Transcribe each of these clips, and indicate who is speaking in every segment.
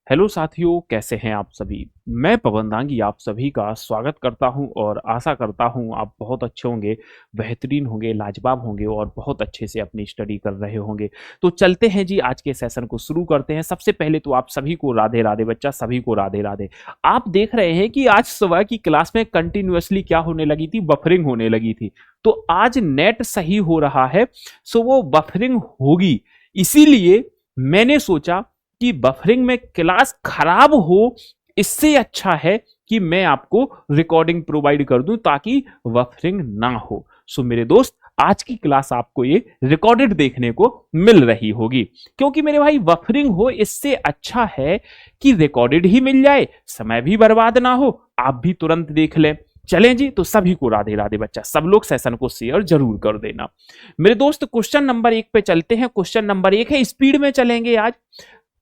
Speaker 1: Hello साथियों, कैसे हैं आप सभी। मैं पवन दांगी आप सभी का स्वागत करता हूं और आशा करता हूं आप बहुत अच्छे होंगे, बेहतरीन होंगे, लाजवाब होंगे और बहुत अच्छे से अपनी स्टडी कर रहे होंगे। तो चलते हैं जी, आज के सेशन को शुरू करते हैं। सबसे पहले तो आप सभी को राधे राधे बच्चा, सभी को राधे राधे। आप देख रहे हैं कि आज सुबह की क्लास में कंटिन्यूअसली क्या होने लगी थी, बफरिंग होने लगी थी। तो आज नेट सही हो रहा है, सो वो बफरिंग होगी। इसीलिए मैंने सोचा कि बफरिंग में क्लास खराब हो, इससे अच्छा है कि मैं आपको रिकॉर्डिंग प्रोवाइड कर दूं ताकि बफरिंग ना हो। सो मेरे दोस्त, आज की क्लास आपको ये रिकॉर्डेड देखने को मिल रही होगी, क्योंकि मेरे भाई बफरिंग हो इससे अच्छा है कि रिकॉर्डेड ही मिल जाए, समय भी बर्बाद ना हो, आप भी तुरंत देख लें। चलें जी, तो सभी को राधे राधे बच्चा। सब लोग सेशन को शेयर जरूर कर देना। मेरे दोस्त, क्वेश्चन नंबर 1 पे चलते हैं। क्वेश्चन नंबर 1 है, स्पीड में चलेंगे आज।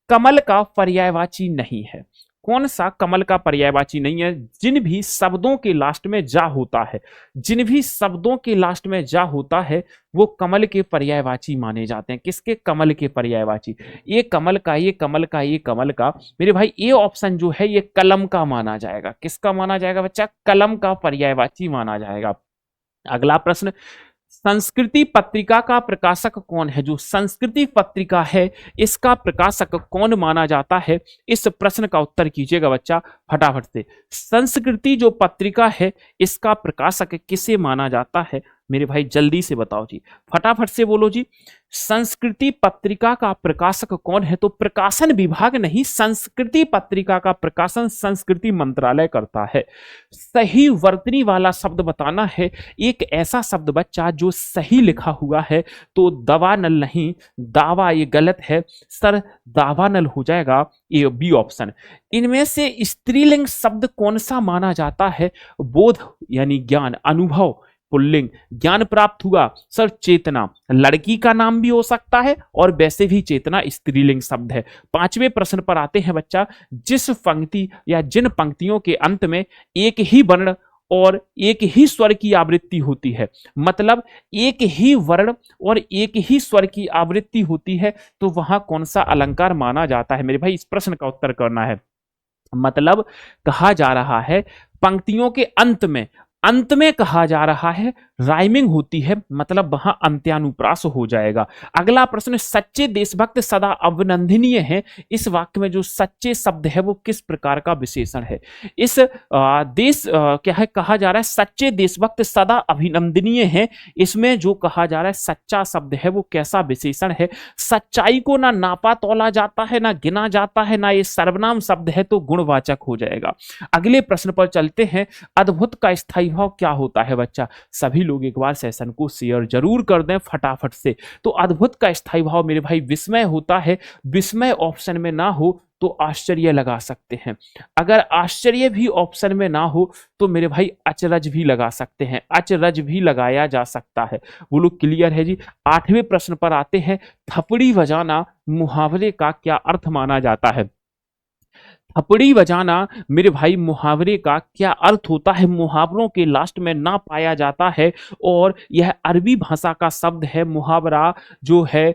Speaker 1: कमल का पर्यायवाची नहीं है। कौन सा कमल का पर्यायवाची नहीं है? जिन भी शब्दों के लास्ट में जा होता है, जिन भी शब्दों के लास्ट में जा होता है, वो कमल के पर्यायवाची माने जाते हैं। किसके? कमल के पर्यायवाची। ये कमल का, ये कमल का, ये कमल का। मेरे भाई ये ऑप्शन जो है ये कलम का माना जाएगा। किसका माना जाएगा बच्चा? कलम का पर्यायवाची माना जाएगा। अगला प्रश्न, संस्कृति पत्रिका का प्रकाशक कौन है? जो संस्कृति पत्रिका है, इसका प्रकाशक कौन माना जाता है? इस प्रश्न का उत्तर कीजिएगा बच्चा फटाफट से। संस्कृति जो पत्रिका है, इसका प्रकाशक किसे माना जाता है? मेरे भाई जल्दी से बताओ जी, फटाफट से बोलो जी। संस्कृति पत्रिका का प्रकाशक कौन है? तो प्रकाशन विभाग नहीं, संस्कृति पत्रिका का प्रकाशन संस्कृति मंत्रालय करता है। सही वर्तनी वाला शब्द बताना है। एक ऐसा शब्द बच्चा जो सही लिखा हुआ है, तो दवानल नहीं, दावा, ये गलत है सर, दावानल हो जाएगा, ये बी ऑप्शन। इनमें से स्त्रीलिंग शब्द कौन सा माना जाता है? बोध यानी ज्ञान, अनुभव पुल्लिंग, ज्ञान प्राप्त हुआ सर, चेतना। लड़की का नाम भी हो सकता है और वैसे भी चेतना स्त्रीलिंग शब्द है। 5वें प्रश्न पर आते हैं बच्चा। जिस पंक्ति या जिन पंक्तियों के अंत में एक ही वर्ण और एक ही स्वर की आवृत्ति होती है, मतलब एक ही वर्ण और एक ही स्वर की आवृत्ति होती है, तो वहां कौन सा अलंकार माना जाता है? मेरे भाई इस प्रश्न का उत्तर करना है। मतलब कहा जा रहा है पंक्तियों के अंत में कहा जा रहा है, राइमिंग होती है, मतलब वहां अंत्यानुप्रास हो जाएगा। अगला प्रश्न, सच्चे देशभक्त सदा अभिनंदनीय है। इस वाक्य में जो सच्चे शब्द है वो किस प्रकार का विशेषण है? इस क्या है कहा जा रहा है? सच्चे देशभक्त सदा अभिनंदनीय है। इसमें जो कहा जा रहा है सच्चा शब्द है वो कैसा विशेषण है? सच्चाई को ना नापा तोला जाता है, ना गिना जाता है, ना ये सर्वनाम शब्द है, तो गुणवाचक हो जाएगा। अगले प्रश्न पर चलते हैं। अद्भुत का स्थायी भाव क्या होता है बच्चा? सभी लोग एक बार सेशन को शेयर जरूर कर दें फटाफट से। तो अद्भुत का स्थायी भाव मेरे भाई विस्मय होता है। विस्मय ऑप्शन में ना हो तो आश्चर्य लगा सकते हैं। अगर आश्चर्य भी ऑप्शन में ना हो तो मेरे भाई अचरज भी लगा सकते हैं, अचरज भी लगाया जा सकता है। वो लोग क्लियर है जी। 8वें प्रश्न पर आते हैं। थपड़ी बजाना मुहावरे का क्या अर्थ माना जाता है? थपड़ी बजाना मेरे भाई मुहावरे का क्या अर्थ होता है? मुहावरों के लास्ट में ना पाया जाता है और यह अरबी भाषा का शब्द है। मुहावरा जो है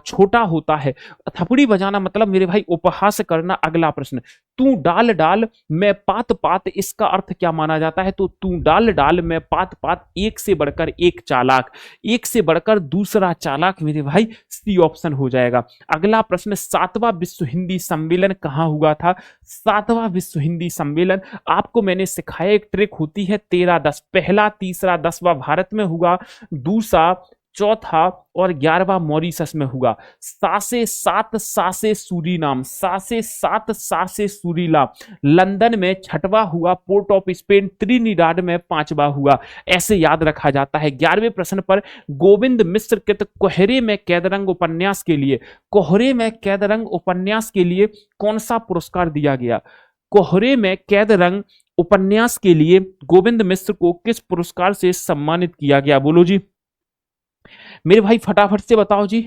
Speaker 1: छोटा होता है। थपड़ी बजाना मतलब मेरे भाई उपहास करना। अगला प्रश्न, तू डाल डाल मैं पात पात, इसका अर्थ क्या माना जाता है? तो तू डाल डाल मैं पात पात, एक से बढ़कर एक चालाक, एक से बढ़कर दूसरा चालाक, मेरे भाई सी ऑप्शन हो जाएगा। अगला प्रश्न, 7वां विश्व हिंदी सम्मेलन कहाँ हुआ था? 7वां विश्व हिंदी सम्मेलन आपको मैंने सिखाया, एक ट्रिक होती है 13-10। पहला, तीसरा, 10वां भारत में हुआ, दूसरा, चौथा और 11वां मॉरिशस में हुआ। सासे सात सासे सूरीनाम, सासे सात सासे सूरीला। लंदन में 6वां हुआ, पोर्ट ऑफ स्पेन त्रिनिदाद में 5वां हुआ। ऐसे याद रखा जाता है। 11वें प्रश्न पर, गोविंद मिश्र कृत कोहरे में कैदरंग उपन्यास के लिए, कोहरे में कैदरंग उपन्यास के लिए कौन सा पुरस्कार दिया गया? कोहरे में कैदरंग उपन्यास के लिए गोविंद मिश्र को किस पुरस्कार से सम्मानित किया गया? बोलो जी मेरे भाई फटाफट से बताओ जी।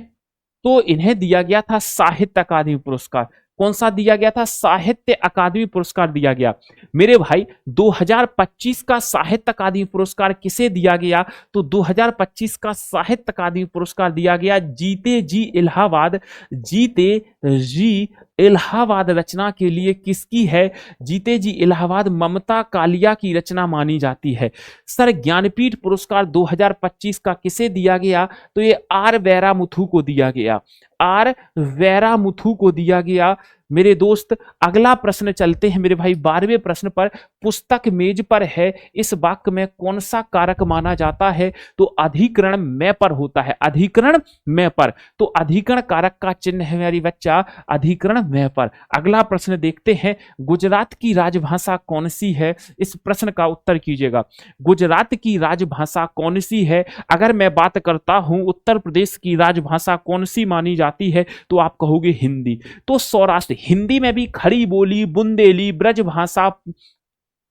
Speaker 1: तो इन्हें दिया गया था साहित्य अकादमी पुरस्कार। कौन सा दिया गया था? साहित्य अकादमी पुरस्कार दिया गया। मेरे भाई 2025 का साहित्य अकादमी पुरस्कार किसे दिया गया? तो 2025 का साहित्य अकादमी पुरस्कार दिया गया जीते जी इलाहाबाद, जीते जी इलाहाबाद रचना के लिए किसकी है? जीते जी इलाहाबाद ममता कालिया की रचना मानी जाती है। सर ज्ञानपीठ पुरस्कार 2025 का किसे दिया गया? तो ये आर वैरामुथु को दिया गया, आर वैरामुथु को दिया गया। मेरे दोस्त अगला प्रश्न चलते हैं मेरे भाई 12वें प्रश्न पर। पुस्तक मेज पर है, इस वाक्य में कौन सा कारक माना जाता है? तो अधिकरण में पर होता है, अधिकरण में पर, तो अधिकरण कारक का चिन्ह है मेरी बच्चा अधिकरण में पर। अगला प्रश्न देखते हैं, गुजरात की राजभाषा कौन सी है? इस प्रश्न का उत्तर कीजिएगा। गुजरात की राजभाषा कौन सी है? अगर मैं बात करता हूं उत्तर प्रदेश की राजभाषा कौन सी मानी जाती है, तो आप कहोगे हिंदी। तो सौराष्ट्र, हिंदी में भी खड़ी बोली, बुंदेली, ब्रजभाषा,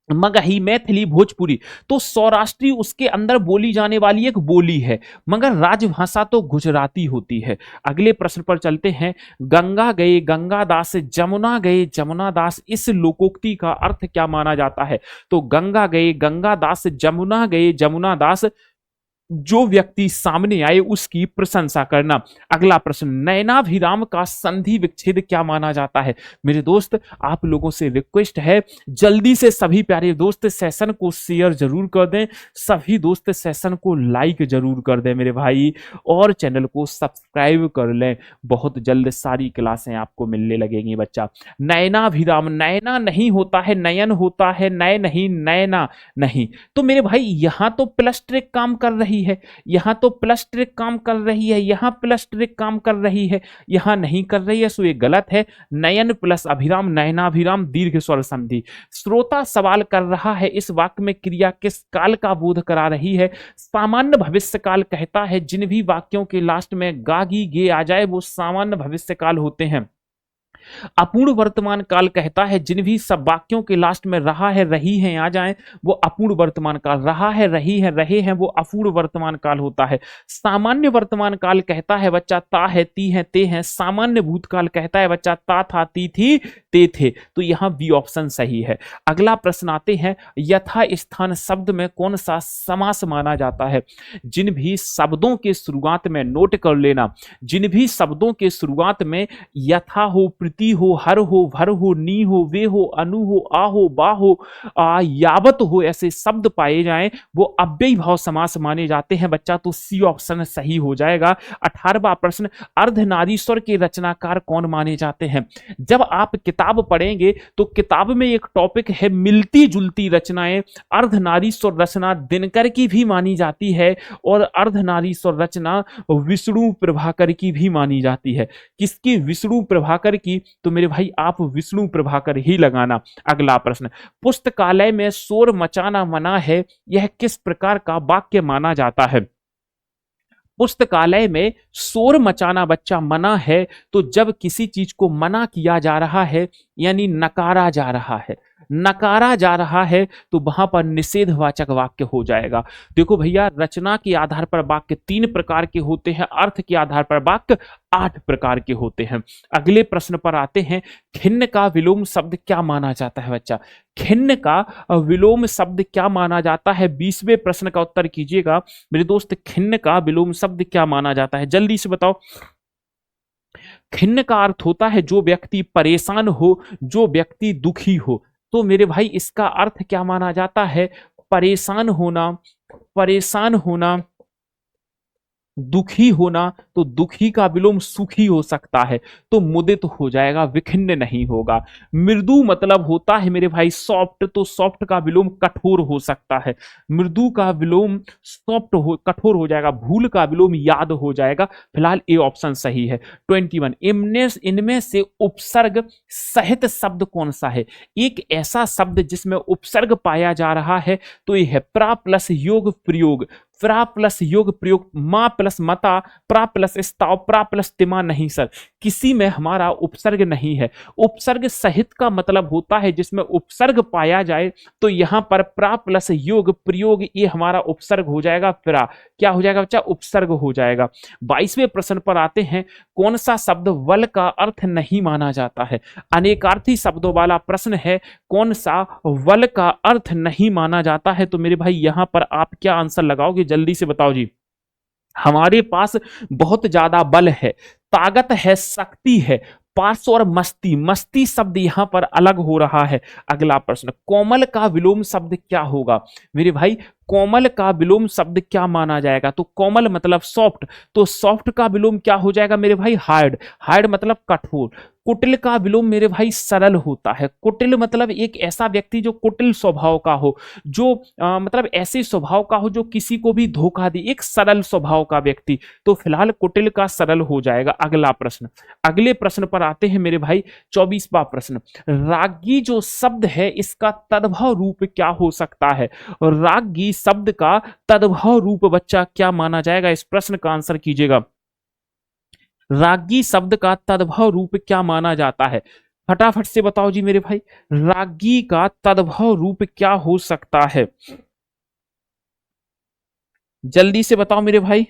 Speaker 1: मगही, मैथिली, भोजपुरी, तो सौराष्ट्री उसके अंदर बोली जाने वाली एक बोली है, मगर राजभाषा तो गुजराती होती है। अगले प्रश्न पर चलते हैं, गंगा गए गंगादास, जमुना गए जमुनादास, इस लोकोक्ति का अर्थ क्या माना जाता है? तो गंगा गए गंगादास, जमुना गए जमुनादास, जो व्यक्ति सामने आए उसकी प्रशंसा करना। अगला प्रश्न, नयनाभिराम का संधि विच्छेद क्या माना जाता है? मेरे दोस्त आप लोगों से रिक्वेस्ट है, जल्दी से सभी प्यारे दोस्त सेशन को शेयर जरूर कर दें, सभी दोस्त सेशन को लाइक जरूर कर दें मेरे भाई, और चैनल को सब्सक्राइब कर लें। बहुत जल्द सारी क्लासें आपको मिलने लगेंगी बच्चा। नयनाभिराम, नयना नहीं होता है, नयन होता है, नय नहीं, नयना नहीं। तो मेरे भाई यहां तो प्लस ट्रिक काम कर रही है, यहां तो प्लस ट्रिक काम कर रही है, यहां प्लस ट्रिक काम कर रही है, यहां नहीं कर रही है, सो ये गलत है। नयन प्लस अभिराम, नयनाभिराम, दीर्घ स्वर संधि। श्रोता सवाल कर रहा है, इस वाक्य में क्रिया किस काल का बोध करा रही है? सामान्य भविष्य काल कहता है, जिन भी वाक्यों के लास्ट में गागी गे आ जाए वो सामान्य भविष्य काल होते हैं। अपूर्ण वर्तमान काल कहता है, जिन भी सब वाक्यों के लास्ट में रहा है, रही है आ जाए वो अपूर्ण वर्तमान काल, रहा है, रही है, रहे हैं वो अपूर्ण वर्तमान काल होता है। सामान्य वर्तमान काल कहता है बच्चा, ता है, ती है, ते हैं। सामान्य भूतकाल कहता है बच्चा, ता था, ती थी, ते थे। तो यहां बी ऑप्शन सही है। अगला प्रश्न आते हैं, यथा स्थान शब्द में कौन सा समास माना जाता है? जिन भी शब्दों के शुरुआत में, नोट कर लेना, जिन भी शब्दों के शुरुआत में यथा हो, प्रीति हो, हर हो, भर हो, नी हो, वे हो, अनु हो, आ हो, बा हो, यावत हो, ऐसे शब्द पाए जाएं वो अव्ययी भाव समास माने जाते हैं बच्चा। तो सी ऑप्शन सही हो जाएगा। 18वां प्रश्न, अर्धनारीश्वर के रचनाकार कौन माने जाते हैं? जब आप किताब पढ़ेंगे तो किताब में एक टॉपिक है मिलती जुलती रचनाएं। अर्धनारीश्वर रचना दिनकर की भी मानी जाती है और अर्धनारीश्वर रचना विष्णु प्रभाकर की भी मानी जाती है। किसकी? विष्णु प्रभाकर की। तो मेरे भाई आप विष्णु प्रभाकर ही लगाना। अगला प्रश्न, पुस्तकालय में शोर मचाना मना है, यह किस प्रकार का वाक्य माना जाता है? पुस्तकालय में शोर मचाना बच्चा मना है, तो जब किसी चीज को मना किया जा रहा है यानी नकारा जा रहा है, नकारा जा रहा है तो वहां पर निषेधवाचक वाक्य हो जाएगा। देखो भैया, रचना के आधार पर वाक्य 3 प्रकार के होते हैं, अर्थ के आधार पर वाक्य 8 प्रकार के होते हैं। अगले प्रश्न पर आते हैं, खिन्न का विलोम शब्द क्या माना जाता है बच्चा? खिन्न का विलोम शब्द क्या माना जाता है? 20वें प्रश्न का उत्तर कीजिएगा मेरे दोस्त। खिन्न का विलोम शब्द क्या माना जाता है, जल्दी से बताओ। खिन्न का अर्थ होता है जो व्यक्ति परेशान हो, जो व्यक्ति दुखी हो। तो मेरे भाई इसका अर्थ क्या माना जाता है? परेशान होना, परेशान होना, दुखी होना। तो दुखी का विलोम सुखी हो सकता है, तो मुदित हो जाएगा, विखिन्न नहीं होगा। मृदु मतलब होता है मेरे भाई सॉफ्ट, तो सॉफ्ट का विलोम कठोर हो सकता है। मृदु का विलोम सॉफ्ट हो, कठोर हो जाएगा। भूल का विलोम याद हो जाएगा। फिलहाल ए ऑप्शन सही है। 21, इनमें से उपसर्ग सहित शब्द कौन सा है? एक ऐसा शब्द जिसमें उपसर्ग पाया जा रहा है, तो यह है प्रा प्लस योग प्रयोग। प्रा प्लस योग प्रयोग, मां प्लस मता, प्रा प्लस स्ताव, प्रा प्लस तिमा नहीं सर, किसी में हमारा उपसर्ग नहीं है। उपसर्ग सहित का मतलब होता है जिसमें उपसर्ग पाया जाए, तो यहां पर प्रा प्लस योग प्रयोग, ये हमारा उपसर्ग हो जाएगा। प्रा क्या हो जाएगा बच्चा? उपसर्ग हो जाएगा। 22वें प्रश्न पर आते हैं, कौन सा शब्द वल का अर्थ नहीं माना जाता है? अनेकार्थी शब्दों वाला प्रश्न है, कौन सा वल का अर्थ नहीं माना जाता है? तो मेरे भाई यहां पर आप क्या आंसर लगाओगे, जल्दी से बताओ जी। हमारे पास बहुत ज्यादा बल है, ताकत है, शक्ति है, पार्श्व और मस्ती, मस्ती शब्द यहां पर अलग हो रहा है। अगला प्रश्न, कोमल का विलोम शब्द क्या होगा मेरे भाई? कोमल का विलोम शब्द क्या माना जाएगा? तो कोमल मतलब सॉफ्ट, तो सॉफ्ट का विलोम क्या हो जाएगा मेरे भाई? हार्ड, हार्ड मतलब कठोर। कुटिल का विलोम मेरे भाई सरल होता है। कुटिल मतलब एक ऐसा व्यक्ति जो कुटिल स्वभाव का हो, जो मतलब ऐसे स्वभाव का हो जो किसी को भी धोखा दे, एक सरल स्वभाव का व्यक्ति। तो फिलहाल कुटिल का सरल हो जाएगा। अगला प्रश्न, अगले प्रश्न पर आते हैं मेरे भाई। 24वां प्रश्न, रागी जो शब्द है इसका तद्भव रूप क्या हो सकता है? और रागी शब्द का तद्भव रूप बच्चा क्या माना जाएगा? इस प्रश्न का आंसर कीजिएगा। रागी शब्द का तद्भव रूप क्या माना जाता है? फटाफट से बताओ जी मेरे भाई, रागी का तद्भव रूप क्या हो सकता है? जल्दी से बताओ मेरे भाई,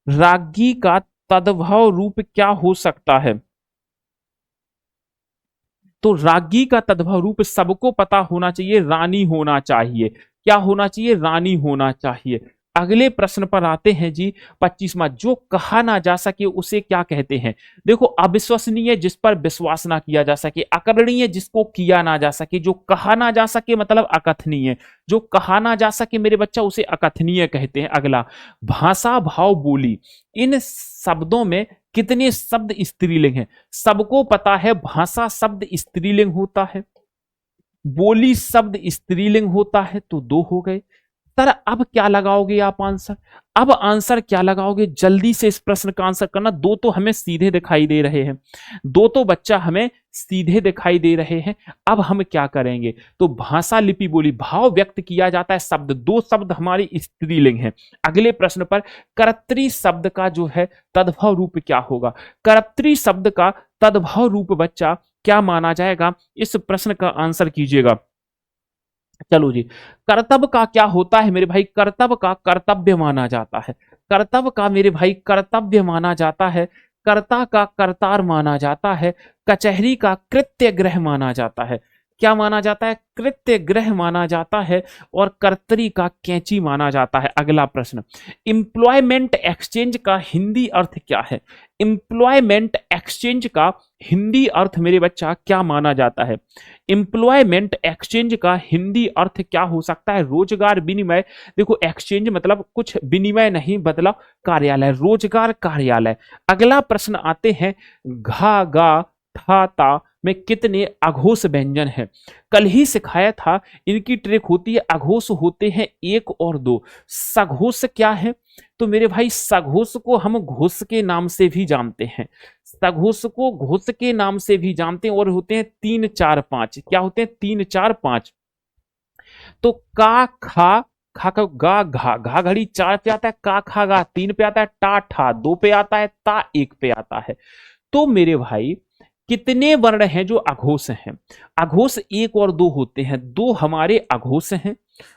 Speaker 1: रागी का तद्भव रूप क्या हो सकता है? तो रागी का तद्भव रूप सबको पता होना चाहिए, रानी होना चाहिए। क्या होना चाहिए? रानी होना चाहिए। अगले प्रश्न पर आते हैं जी। 25वां, जो कहा ना जा सके उसे क्या कहते हैं? देखो, अविश्वसनीय जिस पर विश्वास ना किया जा सके, अकरणीय जिसको किया ना जा सके, जो कहा ना जा सके मतलब अकथनीय, जो कहा ना जा सके मेरे बच्चा उसे अकथनीय कहते हैं। अगला, भाषा भाव बोली, इन शब्दों में कितने शब्द स्त्रीलिंग हैं? सबको पता है भाषा शब्द स्त्रीलिंग होता है, बोली शब्द स्त्रीलिंग होता है, तो दो हो गए। सर अब क्या लगाओगे आप आंसर? अब आंसर क्या लगाओगे? जल्दी से इस प्रश्न का आंसर करना। दो तो हमें सीधे दिखाई दे रहे हैं, दो तो बच्चा हमें सीधे दिखाई दे रहे हैं। अब हम क्या करेंगे? तो भाषा लिपि बोली, भाव व्यक्त किया जाता है शब्द, दो शब्द हमारी स्त्रीलिंग है। अगले प्रश्न पर, कर्तरी शब्द का जो है तद्भव रूप क्या होगा? कर्तरी शब्द का तद्भव रूप बच्चा क्या माना जाएगा? इस प्रश्न का आंसर कीजिएगा। चलो जी, कर्तव्य का क्या होता है मेरे भाई? कर्तव्य का कर्तव्य माना जाता है। कर्तव्य का मेरे भाई कर्तव्य माना जाता है। कर्ता का कर्तार माना जाता है। कचहरी का कृत्य ग्रह माना जाता है। क्या माना जाता है? कृत्य ग्रह माना जाता है। और कर्तरी का कैंची माना जाता है। अगला प्रश्न, एम्प्लॉयमेंट एक्सचेंज का हिंदी अर्थ क्या है? एम्प्लॉयमेंट एक्सचेंज का हिंदी अर्थ मेरे बच्चा क्या माना जाता है? एम्प्लॉयमेंट एक्सचेंज का हिंदी अर्थ क्या हो सकता है? रोजगार विनिमय। देखो, एक्सचेंज मतलब कुछ विनिमय नहीं, बदलाव, कार्यालय, रोजगार कार्यालय। अगला प्रश्न आते हैं, घा गा था ता में कितने अघोष व्यंजन हैं? कल ही सिखाया था, इनकी ट्रिक होती है, अघोष होते हैं एक और दो। सघोष क्या है? तो मेरे भाई सघोष को हम घोष के नाम से भी जानते हैं, सघोष को घोष के नाम से भी जानते हैं, और होते हैं 3 4 5। क्या होते हैं? 3 4 5। तो का खा, खा का गा घा, घा घड़ी 4 पे आता है, का खा गा 3 पे आता है, टा ठा 2 पे आता है, ता 1 पे आता है। तो मेरे भाई कितने वर्ण हैं जो अघोष हैं? अघोष एक और दो होते हैं, दो हमारे अघोष हैं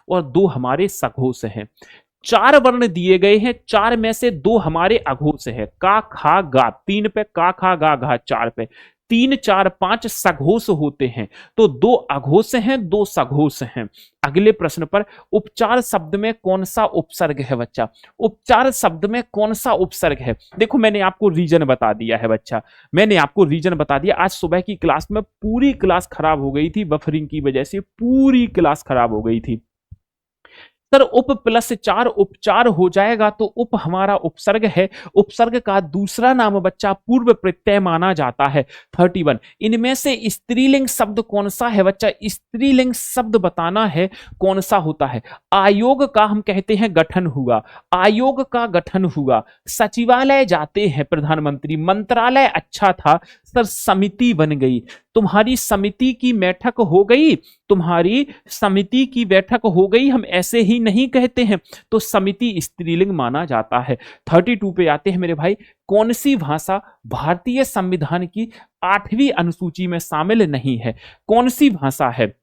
Speaker 1: और दो हमारे सघोष हैं। 4 वर्ण दिए गए हैं, 4 में से 2 हमारे अघोष है, का खा गा 3 पे, का खा गा घा 4 पे, 3 4 5 सघोष होते हैं। तो 2 अघोष हैं, 2 सघोष हैं। अगले प्रश्न पर, उपचार शब्द में कौन सा उपसर्ग है बच्चा? उपचार शब्द में कौन सा उपसर्ग है? देखो, मैंने आपको रीजन बता दिया है बच्चा, मैंने आपको रीजन बता दिया। आज सुबह की क्लास में पूरी क्लास खराब हो गई थी, बफरिंग की वजह से पूरी क्लास खराब हो गई थी। सर उप प्लस 4 उपचार हो जाएगा, तो उप हमारा उपसर्ग है, उपसर्ग का दूसरा नाम बच्चा पूर्व प्रत्यय माना जाता है। 31, इनमें से स्त्रीलिंग शब्द कौन सा है बच्चा? स्त्रीलिंग शब्द बताना है कौन सा होता है। आयोग का हम कहते हैं गठन हुआ, आयोग का गठन हुआ। सचिवालय जाते हैं प्रधानमंत्री, मंत्रालय अच्छा था, सर समिति बन गई। तुम्हारी समिति की बैठक हो गई, तुम्हारी समिति की बैठक हो गई, हम ऐसे ही नहीं कहते हैं, तो समिति स्त्रीलिंग माना जाता है। 32 पे आते हैं मेरे भाई, कौन सी भाषा भारतीय संविधान की 8वीं अनुसूची में शामिल नहीं है? कौन सी भाषा है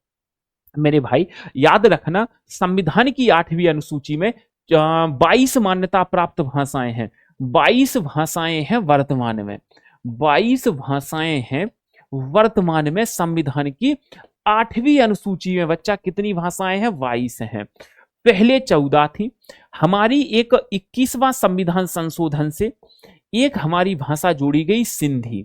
Speaker 1: मेरे भाई? याद रखना, संविधान की 8वीं अनुसूची में 22 मान्यता प्राप्त भाषाएं हैं, 22 भाषाएं हैं वर्तमान में, 22 भाषाएं हैं वर्तमान में संविधान की 8वीं अनुसूची में बच्चा। कितनी भाषाएं हैं? 22 हैं। पहले 14 थी। हमारी एक 21वां संविधान संशोधन से एक हमारी भाषा जोड़ी गई, सिंधी।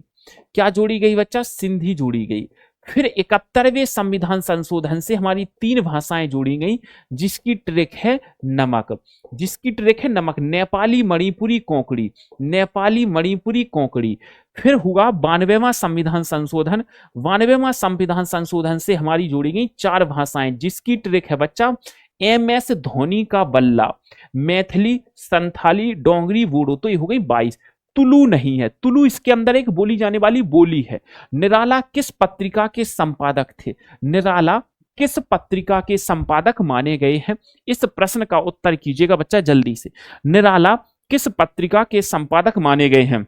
Speaker 1: क्या जोड़ी गई बच्चा? सिंधी जोड़ी गई। फिर 71वें संविधान संशोधन से हमारी 3 भाषाएं जोड़ी गई, जिसकी ट्रिक है नमक। जिसकी ट्रिक है नमक, नेपाली, मणिपुरी, कोंकणी। नेपाली, मणिपुरी, कोंकणी। फिर हुआ 92वां संविधान संशोधन। 92वां संविधान संशोधन से हमारी जोड़ी गई 4 भाषाएं, जिसकी ट्रिक है बच्चा MS धोनी का बल्ला। मैथिली, संथाली, डोंगरी, बोडो। तो ये हो गई 22। तुलु नहीं है, तुलु इसके अंदर एक बोली जाने वाली बोली है। निराला किस पत्रिका के संपादक थे? निराला किस पत्रिका के संपादक माने गए हैं? इस प्रश्न का उत्तर कीजिएगा बच्चा जल्दी से। निराला किस पत्रिका के संपादक माने गए हैं?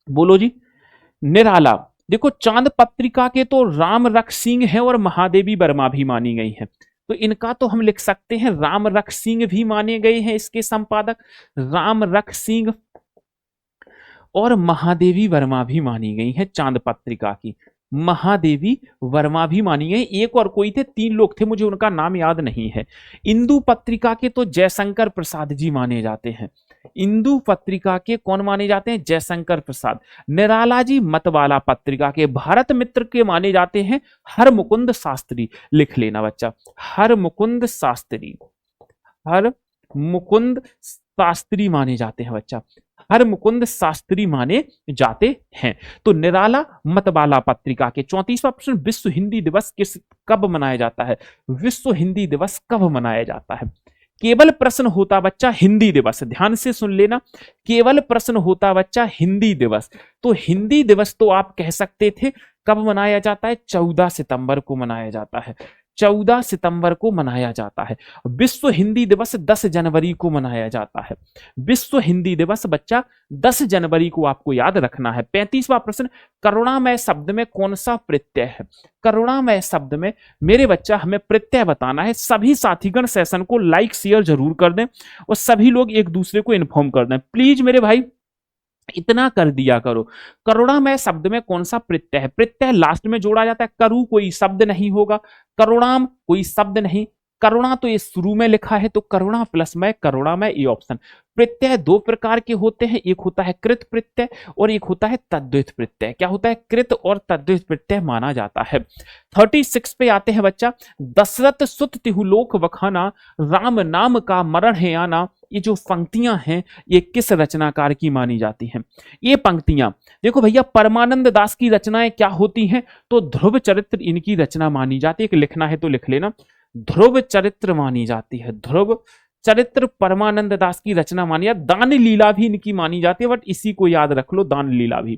Speaker 1: बोलो जी। निराला, देखो चांद पत्रिका के तो राम रख सिंह है और महादेवी वर्मा भी मानी गई है, तो इनका तो हम लिख सकते हैं राम रख सिंह भी माने गए हैं इसके संपादक। राम रख सिंह और महादेवी वर्मा भी मानी गई है चांद पत्रिका की। महादेवी वर्मा भी मानी गई। एक और कोई थे, 3 लोग थे, मुझे उनका नाम याद नहीं है। इंदु पत्रिका के तो जयशंकर प्रसाद जी माने जाते हैं। इंदु पत्रिका के कौन माने जाते हैं? जयशंकर प्रसाद। निराला जी मतवाला पत्रिका के। भारत मित्र के माने जाते हैं हरमुकुंद शास्त्री। लिख लेना बच्चा, हरमुकुंद शास्त्री। हरमुकुंद शास्त्री माने जाते हैं बच्चा, हरमुकुंद शास्त्री माने जाते हैं। तो निराला मतवाला पत्रिका के। 34वां प्रश्न, विश्व हिंदी दिवस कब मनाया जाता है? विश्व हिंदी दिवस कब मनाया जाता है? केवल प्रश्न होता बच्चा हिंदी दिवस, ध्यान से सुन लेना, केवल प्रश्न होता बच्चा हिंदी दिवस। तो हिंदी दिवस तो आप कह सकते थे कब मनाया जाता है? 14 सितंबर को मनाया जाता है। 14 सितंबर को मनाया जाता है। विश्व हिंदी दिवस 10 जनवरी को मनाया जाता है। विश्व हिंदी दिवस बच्चा 10 जनवरी को आपको याद रखना है। 35वां प्रश्न, करुणामय शब्द में कौन सा प्रत्यय है? करुणामय शब्द में मेरे बच्चा हमें प्रत्यय बताना है। सभी साथीगण सेशन को लाइक शेयर जरूर कर दें और सभी लोग एक दूसरे को इन्फॉर्म कर दें प्लीज मेरे भाई, इतना कर दिया करो। करुणामय शब्द में कौन सा प्रत्यय है? प्रत्यय लास्ट में जोड़ा जाता है। करु कोई शब्द नहीं होगा, करुणाम कोई शब्द नहीं, करुणा तो ये शुरू में लिखा है, तो करुणा प्लस में करुणामय, ये ऑप्शन। प्रत्यय 2 प्रकार के होते हैं, एक होता है कृत प्रत्यय और एक होता है तद्धित प्रत्यय। क्या होता है? कृत और तद्धित प्रत्यय माना जाता है। 36 पे आते हैं बच्चा, दशरथ सुत तिहुलोक वखाना, राम नाम का मरण है आना। ये जो पंक्तियां हैं ये किस रचनाकार की मानी जाती हैं? ये पंक्तियां देखो भैया, परमानंद दास की रचनाएं क्या होती हैं? तो ध्रुव चरित्र इनकी रचना मानी जाती है। एक लिखना है तो लिख लेना, ध्रुव चरित्र मानी जाती है। ध्रुव चरित्र परमानंद दास की रचना मानी जाती है। दान लीला भी इनकी मानी जाती है, बट इसी को याद रख लो, दान लीला भी।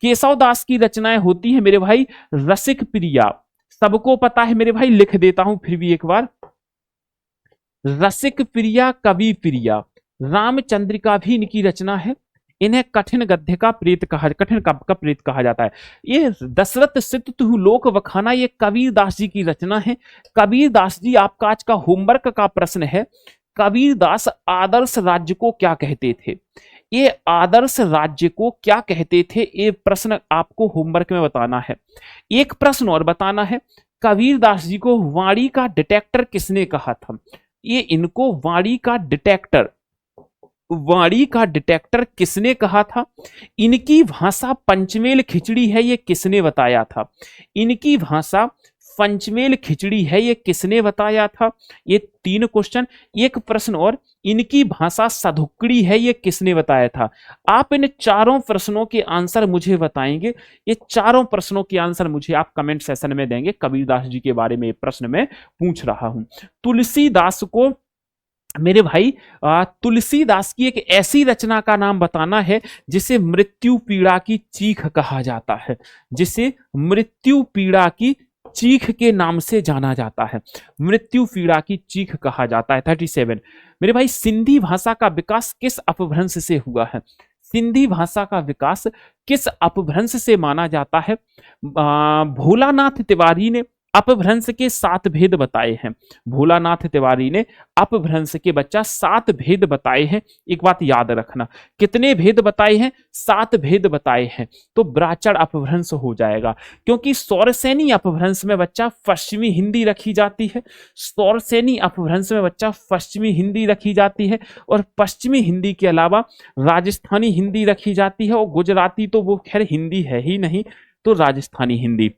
Speaker 1: केशव दास की रचनाएं होती है मेरे भाई रसिक प्रिया। सबको पता है मेरे भाई, लिख देता हूं फिर भी एक बार, रसिक प्रिया, कवि प्रिया। रामचंद्रिका भी इनकी रचना है। इन्हें कठिन गद्य का प्रेत कहा, कठिन काव्य का प्रेत कहा जाता है। ये दशरथ सित लोक वखाना ये कबीर दास जी की रचना है। कबीर दास जी, आपका आज का होमवर्क का प्रश्न है, कबीर दास आदर्श राज्य को क्या कहते थे? ये आदर्श राज्य को क्या कहते थे? ये प्रश्न आपको होमवर्क में बताना है। एक प्रश्न और बताना है, कबीर दास जी को वाणी का डिटेक्टर किसने कहा था? ये इनको वाणी का डिटेक्टर, वाणी का डिटेक्टर किसने कहा था? इनकी भाषा पंचमेल खिचड़ी है, ये किसने बताया था? इनकी भाषा पंचमेल खिचड़ी है, ये किसने बताया था? ये 3 क्वेश्चन। एक प्रश्न और, इनकी भाषा सधुक्कड़ी है, ये किसने बताया था? आप इन चारों प्रश्नों के आंसर मुझे बताएंगे। ये चारों प्रश्नों के आंसर मुझे आप कमेंट सेशन में देंगे। कबीरदास जी के बारे में प्रश्न में पूछ रहा हूं। तुलसीदास को मेरे भाई, तुलसीदास की एक ऐसी रचना का नाम बताना है जिसे मृत्यु पीड़ा की चीख कहा जाता है, जिसे मृत्यु पीड़ा की चीख के नाम से जाना जाता है। मृत्यु पीड़ा की चीख कहा जाता है। 37 मेरे भाई, सिंधी भाषा का विकास किस अपभ्रंश से हुआ है? सिंधी भाषा का विकास किस अपभ्रंश से माना जाता है? भोलानाथ तिवारी ने अपभ्रंश के 7 भेद बताए हैं। भोलानाथ तिवारी ने अपभ्रंश के बच्चा 7 भेद बताए हैं। एक बात याद रखना, कितने भेद बताए हैं? 7 भेद बताए हैं। तो ब्राचड़ अपभ्रंश हो जाएगा, क्योंकि सौरसेनी अपभ्रंश में बच्चा पश्चिमी हिंदी रखी जाती है। सौरसेनी अपभ्रंश में बच्चा पश्चिमी हिंदी रखी जाती है, और पश्चिमी हिंदी के अलावा राजस्थानी हिंदी रखी जाती है, और गुजराती तो वो खैर हिंदी है ही नहीं, तो राजस्थानी हिंदी।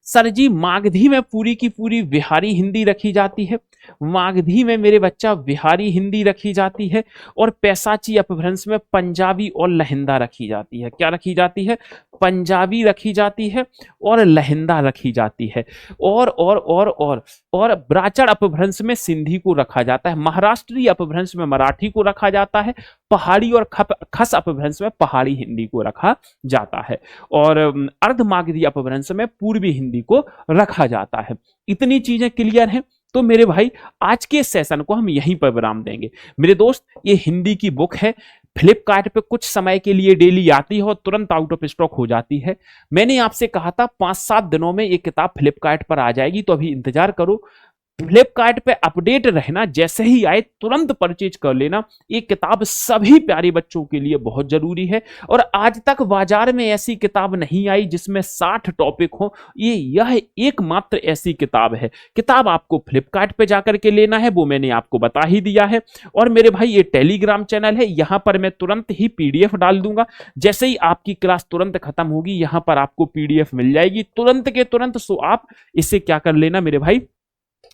Speaker 1: सर जी मागधी में पूरी की पूरी बिहारी हिंदी रखी जाती है। मागधी में मेरे बच्चा बिहारी हिंदी रखी जाती है, और पैसाची अपभ्रंश में पंजाबी और लहिंदा रखी जाती है। क्या रखी जाती है? पंजाबी रखी जाती है और लहिंदा रखी जाती है। और ब्राचड़ अपभ्रंश में सिंधी को रखा जाता है। महाराष्ट्री अपभ्रंश में मराठी को रखा जाता है। पहाड़ी और खस अपभ्रंश में पहाड़ी हिंदी को रखा जाता है, और अर्धमागधी अपभ्रंश में पूर्वी हिंदी को रखा जाता है। इतनी चीजें क्लियर हैं। तो मेरे भाई आज के सेशन को हम यहीं पर विराम देंगे। मेरे दोस्त ये हिंदी की बुक है, फ्लिपकार्ट पे कुछ समय के लिए डेली आती है और तुरंत आउट ऑफ स्टॉक हो जाती है। मैंने आपसे कहा था 5-7 दिनों में ये किताब फ्लिपकार्ट पर आ जाएगी, तो अभी इंतजार करो। फ्लिपकार्ट पे अपडेट रहना, जैसे ही आए तुरंत परचेज कर लेना। ये किताब सभी प्यारे बच्चों के लिए बहुत जरूरी है, और आज तक बाजार में ऐसी किताब नहीं आई जिसमें 60 टॉपिक हो। यह एकमात्र ऐसी किताब है। किताब आपको फ्लिपकार्ट पे जाकर के लेना है, वो मैंने आपको बता ही दिया है। और मेरे भाई ये टेलीग्राम चैनल है, यहां पर मैं तुरंत ही पीडीएफ डाल दूंगा। जैसे ही आपकी क्लास तुरंत खत्म होगी, यहां पर आपको पीडीएफ मिल जाएगी तुरंत के तुरंत। सो आप इसे क्या कर लेना मेरे भाई,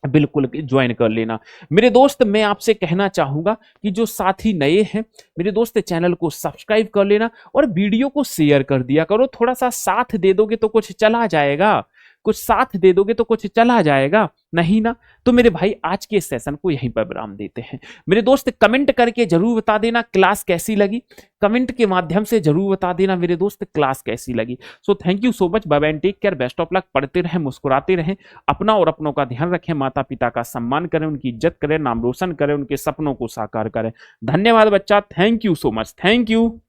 Speaker 1: बिल्कुल ज्वाइन कर लेना। मेरे दोस्त मैं आपसे कहना चाहूंगा कि जो साथी नए हैं मेरे दोस्त, चैनल को सब्सक्राइब कर लेना और वीडियो को शेयर कर दिया करो। थोड़ा सा साथ दे दोगे तो कुछ चला जाएगा, कुछ साथ दे दोगे तो कुछ चला जाएगा, नहीं ना? तो मेरे भाई आज के सेशन को यहीं पर विराम देते हैं। मेरे दोस्त कमेंट करके जरूर बता देना क्लास कैसी लगी। कमेंट के माध्यम से जरूर बता देना मेरे दोस्त क्लास कैसी लगी। So thank you so much, bye bye and take care, best of luck. पढ़ते रहें, मुस्कुराते रहें, अपना और अपनों का ध्यान रखें, माता पिता का सम्मान करें, उनकी इज्जत करें, नाम रोशन करें, उनके सपनों को साकार करें। धन्यवाद बच्चा, thank you so much, thank you.